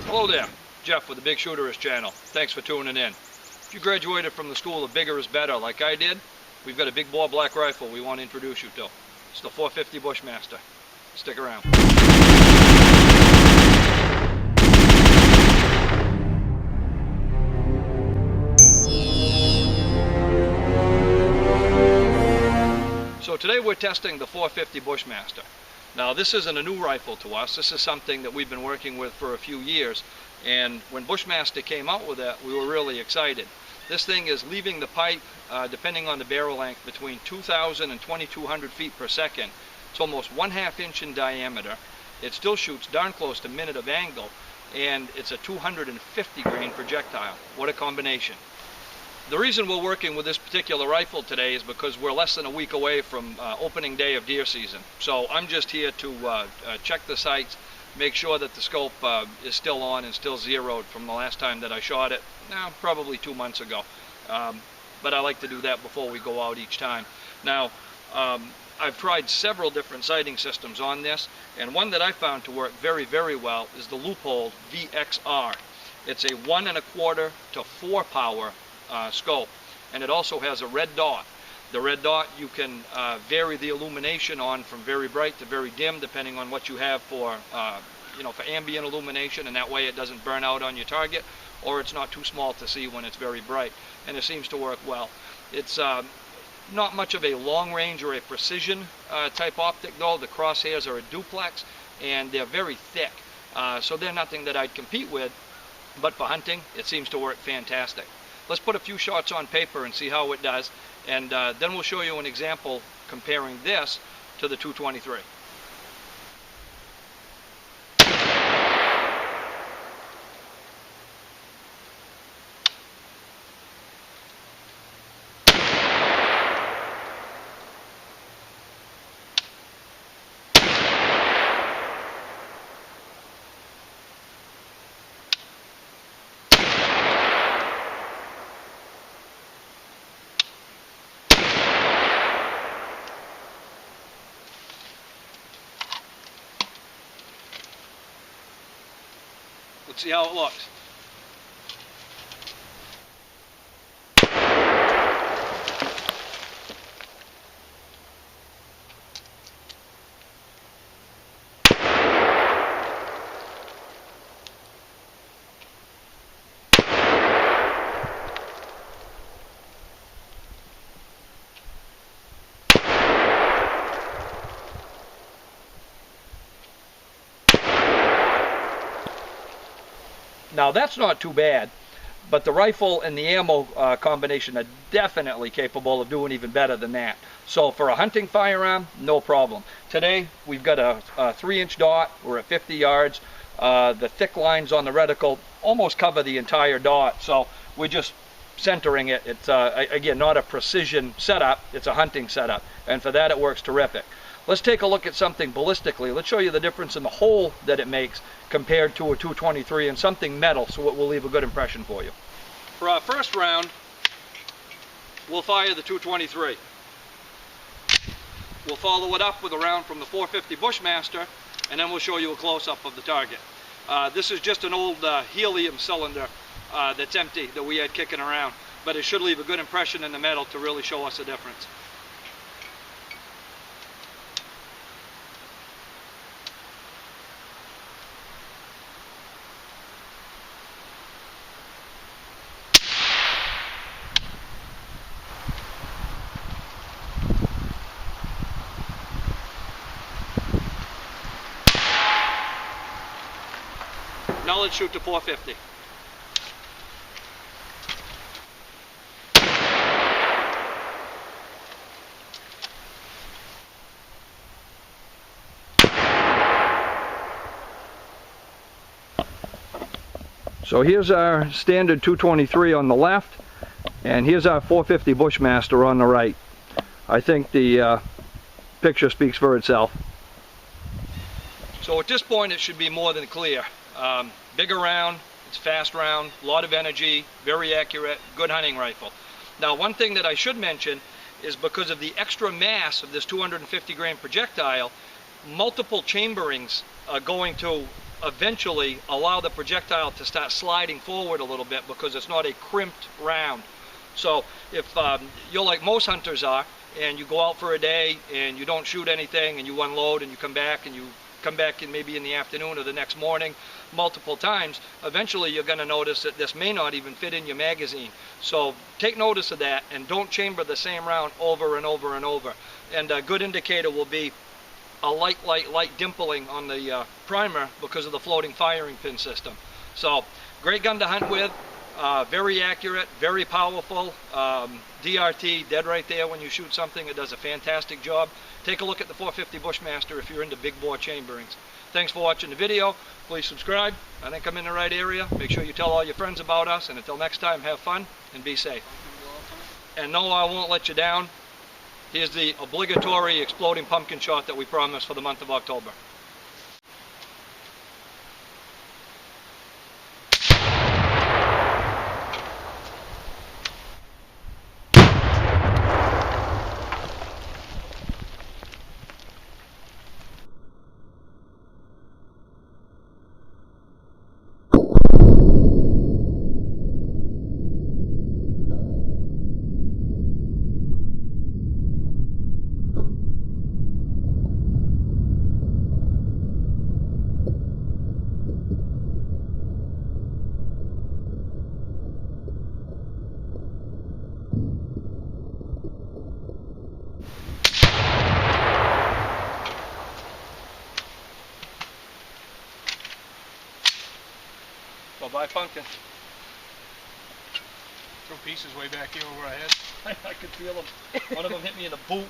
Hello there, Jeff with the Bigshooterist channel. Thanks for tuning in. If you graduated from the school of bigger is better like I did, we've got a big bore black rifle we want to introduce you to. It's the 450 Bushmaster. Stick around. So today we're testing the 450 Bushmaster. Now this isn't a new rifle to us. This is something that we've been working with for a few years, and when Bushmaster came out with it, we were really excited. This thing is leaving the pipe, depending on the barrel length, between 2,000 and 2,200 feet per second. It's almost 1/2 inch in diameter. It still shoots darn close to minute of angle, and it's a 250 grain projectile. What a combination. The reason we're working with this particular rifle today is because we're less than a week away from opening day of deer season. So I'm just here to check the sights, make sure that the scope is still on and still zeroed from the last time that I shot it, probably 2 months ago. But I like to do that before we go out each time. Now, I've tried several different sighting systems on this, and one that I found to work very, very well is the Loophole VXR. It's a 1 1/4 to 4 power scope, and it also has a red dot. The red dot you can vary the illumination on from very bright to very dim, depending on what you have for for ambient illumination, and that way it doesn't burn out on your target, or it's not too small to see when it's very bright, and it seems to work well. It's not much of a long range or a precision type optic though. The crosshairs are a duplex, and they're very thick, so they're nothing that I'd compete with, but for hunting it seems to work fantastic. Let's put a few shots on paper and see how it does, and then we'll show you an example comparing this to the 223. Let's see how it looks. Now that's not too bad, but the rifle and the ammo combination are definitely capable of doing even better than that. So for a hunting firearm, no problem. Today we've got a 3-inch dot. We're at 50 yards. The thick lines on the reticle almost cover the entire dot, so we're just centering it. It's again not a precision setup, it's a hunting setup, and for that it works terrific. Let's take a look at something ballistically. Let's show you the difference in the hole that it makes compared to a 223 and something metal, so it will leave a good impression for you. For our first round, we'll fire the 223. We'll follow it up with a round from the 450 Bushmaster, and then we'll show you a close-up of the target. This is just an old helium cylinder that's empty that we had kicking around, but it should leave a good impression in the metal to really show us the difference. Now let's shoot to 450. So here's our standard 223 on the left, and here's our 450 Bushmaster on the right. I think the picture speaks for itself. So at this point it should be more than clear. Bigger round, it's fast round, a lot of energy, very accurate, good hunting rifle. Now one thing that I should mention is because of the extra mass of this 250 grain projectile. Multiple chamberings are going to eventually allow the projectile to start sliding forward a little bit because it's not a crimped round. So if you're like most hunters are, and you go out for a day and you don't shoot anything, and you unload and you come back in maybe in the afternoon or the next morning multiple times, eventually you're going to notice that this may not even fit in your magazine. So take notice of that, and don't chamber the same round over and over and over. And a good indicator will be a light dimpling on the primer because of the floating firing pin system. So great gun to hunt with, very accurate, very powerful. DRT, dead right there when you shoot something. It does a fantastic job. Take a look at the 450 Bushmaster if you're into big bore chamberings. Thanks for watching the video. Please subscribe. I think I'm in the right area. Make sure you tell all your friends about us, and until next time, have fun and be safe. And no, I won't let you down. Here's the obligatory exploding pumpkin shot that we promised for the month of October. Bye-bye, pumpkin. Throw pieces way back here over our heads. I could feel them. One of them hit me in the boot.